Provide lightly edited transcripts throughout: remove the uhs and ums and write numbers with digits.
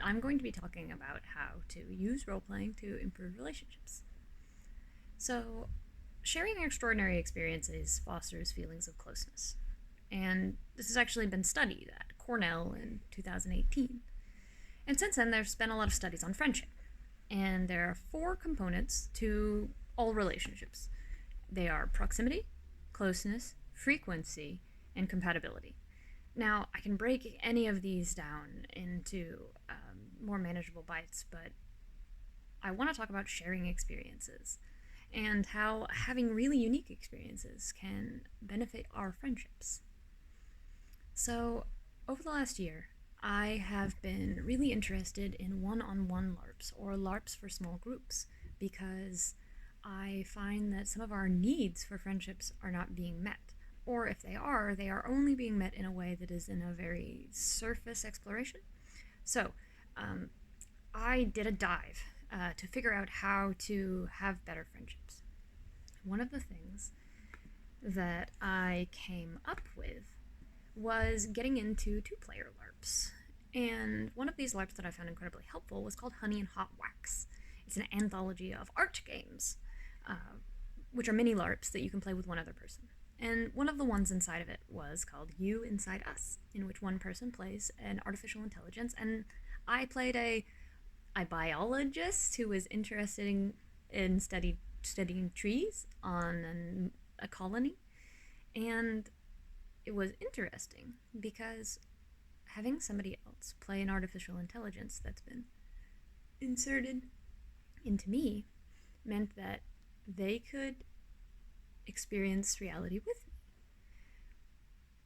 I'm going to be talking about how to use role-playing to improve relationships. So, sharing extraordinary experiences fosters feelings of closeness. And this has actually been studied at Cornell in 2018. And since then, there's been a lot of studies on friendship. And there are four components to all relationships. They are proximity, closeness, frequency, and compatibility. Now, I can break any of these down into more manageable bites, but I want to talk about sharing experiences and how having really unique experiences can benefit our friendships. So, over the last year, I have been really interested in one on one LARPs, or LARPs for small groups, because I find that some of our needs for friendships are not being met. Or if they are only being met in a way that is in a very surface exploration. So, I did a dive to figure out how to have better friendships. One of the things that I came up with was getting into two-player LARPs. And one of these LARPs that I found incredibly helpful was called Honey and Hot Wax. It's an anthology of art games, which are mini LARPs that you can play with one other person. And one of the ones inside of it was called You Inside Us, in which one person plays an artificial intelligence, and I played a biologist who was interested in studying trees on a colony. And it was interesting because having somebody else play an artificial intelligence that's been inserted into me meant that they could experience reality with me.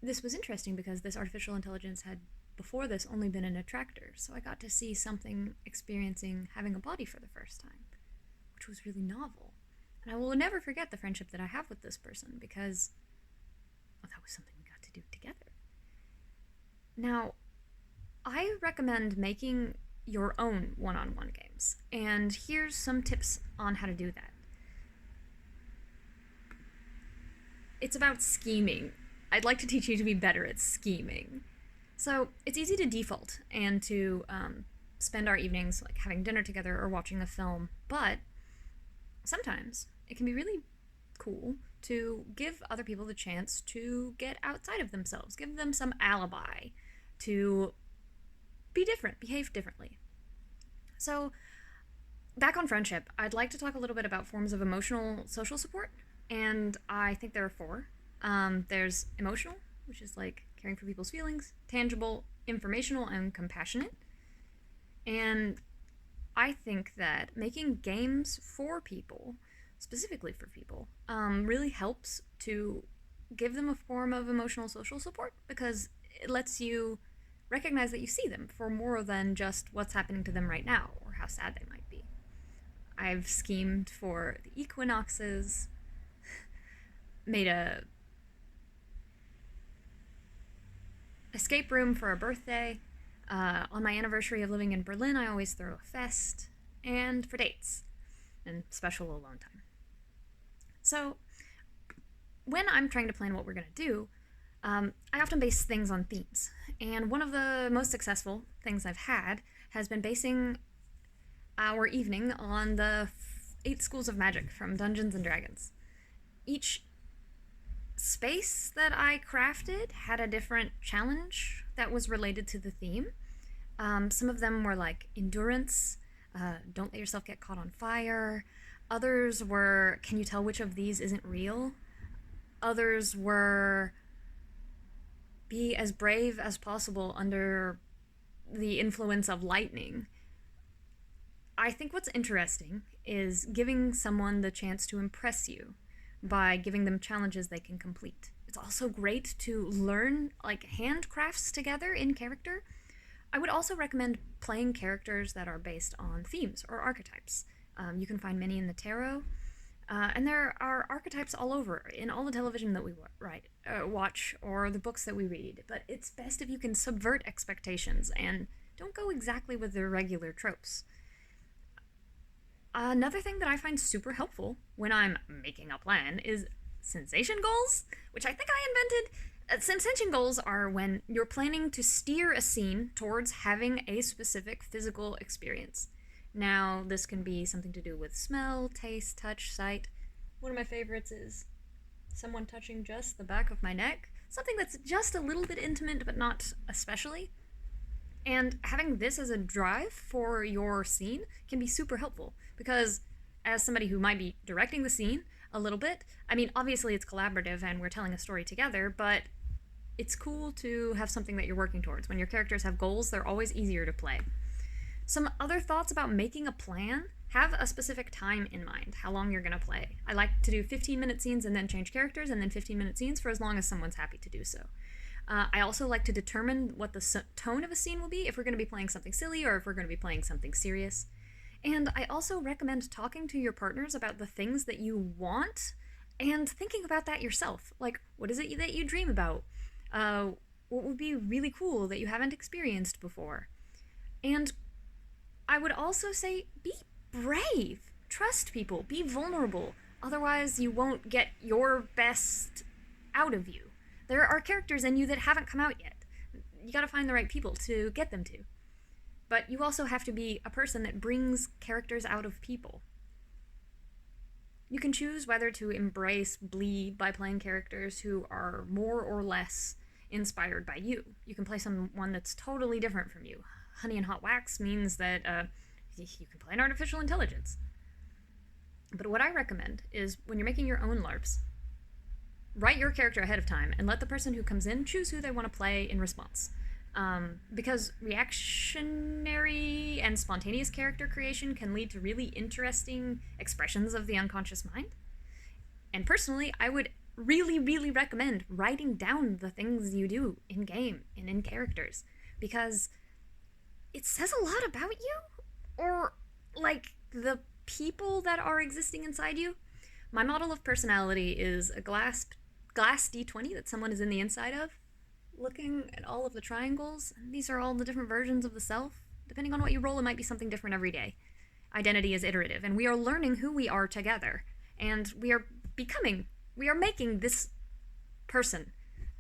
This was interesting because this artificial intelligence had before this only been an attractor, so I got to see something experiencing having a body for the first time, which was really novel. And I will never forget the friendship that I have with this person because that was something we got to do together. Now, I recommend making your own one-on-one games, and here's some tips on how to do that. It's about scheming. I'd like to teach you to be better at scheming. So it's easy to default and to spend our evenings like having dinner together or watching a film, but sometimes it can be really cool to give other people the chance to get outside of themselves, give them some alibi to be different, behave differently. So back on friendship, I'd like to talk a little bit about forms of emotional social support, and I think there are four. There's emotional, which is like caring for people's feelings, tangible, informational, and compassionate. And I think that making games for people, specifically for people, really helps to give them a form of emotional social support because it lets you recognize that you see them for more than just what's happening to them right now or how sad they might be. I've schemed for the equinoxes, made a escape room for a birthday. On my anniversary of living in Berlin, I always throw a fest, and for dates and special alone time. So when I'm trying to plan what we're going to do, I often base things on themes. And one of the most successful things I've had has been basing our evening on the 8 schools of magic from Dungeons and Dragons. Each space that I crafted had a different challenge that was related to the theme. Some of them were like endurance, don't let yourself get caught on fire. Others were, can you tell which of these isn't real? Others were, be as brave as possible under the influence of lightning. I think what's interesting is giving someone the chance to impress you by giving them challenges they can complete. It's also great to learn like handcrafts together in character. I would also recommend playing characters that are based on themes or archetypes. You can find many in the tarot, and there are archetypes all over in all the television that we watch or the books that we read. But it's best if you can subvert expectations and don't go exactly with the regular tropes. Another thing that I find super helpful when I'm making a plan is sensation goals, which I think I invented. Intention goals are when you're planning to steer a scene towards having a specific physical experience. Now, this can be something to do with smell, taste, touch, sight. One of my favorites is someone touching just the back of my neck. Something that's just a little bit intimate, but not especially. And having this as a drive for your scene can be super helpful because, as somebody who might be directing the scene a little bit, I mean, obviously it's collaborative and we're telling a story together, but it's cool to have something that you're working towards. When your characters have goals, they're always easier to play. Some other thoughts about making a plan: have a specific time in mind, how long you're going to play. I like to do 15-minute scenes and then change characters, and then 15-minute scenes for as long as someone's happy to do so. I also like to determine what the tone of a scene will be, if we're going to be playing something silly or if we're going to be playing something serious. And I also recommend talking to your partners about the things that you want and thinking about that yourself. Like, what is it that you dream about? What would be really cool that you haven't experienced before? And I would also say be brave. Trust people. Be vulnerable. Otherwise, you won't get your best out of you. There are characters in you that haven't come out yet. You gotta find the right people to get them to. But you also have to be a person that brings characters out of people. You can choose whether to embrace bleed by playing characters who are more or less inspired by you. You can play someone that's totally different from you. Honey and Hot Wax means that you can play an artificial intelligence. But what I recommend is when you're making your own LARPs, write your character ahead of time and let the person who comes in choose who they want to play in response. Because reactionary and spontaneous character creation can lead to really interesting expressions of the unconscious mind. And personally, I would really, really recommend writing down the things you do in game and in characters, because it says a lot about you, or like the people that are existing inside you. My model of personality is a glass D20 that someone is in the inside of, looking at all of the triangles. And these are all the different versions of the self. Depending on what you roll, it might be something different every day. Identity is iterative, and we are learning who we are together. And we are making this person.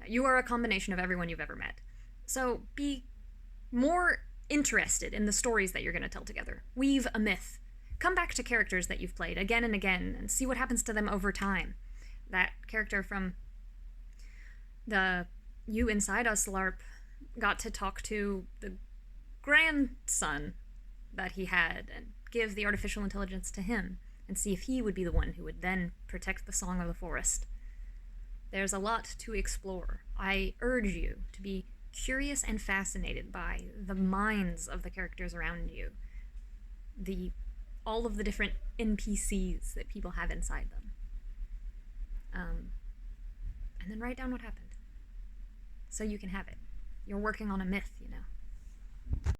You are a combination of everyone you've ever met. So be more interested in the stories that you're going to tell together. Weave a myth. Come back to characters that you've played again and again and see what happens to them over time. That character from the You Inside Us LARP got to talk to the grandson that he had and give the artificial intelligence to him and see if he would be the one who would then protect the Song of the Forest. There's a lot to explore. I urge you to be curious and fascinated by the minds of the characters around you, all of the different NPCs that people have inside them. And then write down what happened so you can have it. You're working on a myth, you know.